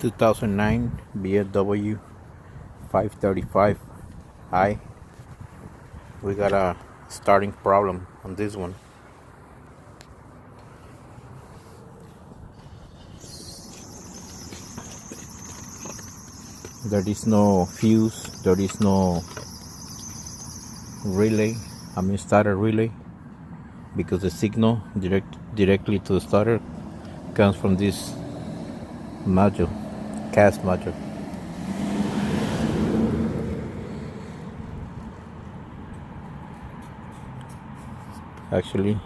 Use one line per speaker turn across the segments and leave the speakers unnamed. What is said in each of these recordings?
2009 BMW 535i. We got a starting problem on this one. There is no fuse, there is no relay, starter relay, because the signal directly to the starter comes from this module, cast module. Actually,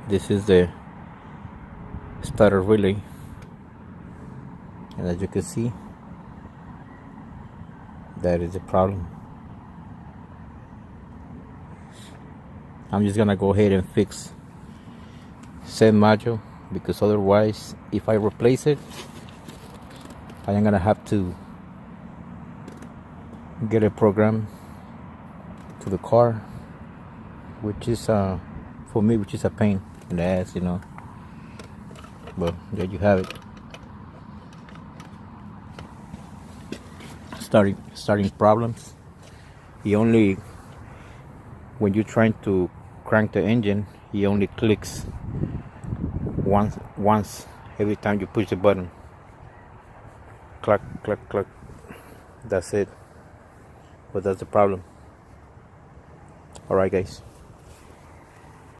this is the starter relay, and as you can see, that is the problem. I'm just gonna go ahead and fix said module, because otherwise, if I replace it, I am gonna have to get a program to the car, which is for me, which is a pain in the ass, But there you have it. Starting problems. When you're trying to crank the engine, he only clicks once every time you push the button. Cluck, cluck, cluck. That's it. But that's the problem. Alright, guys.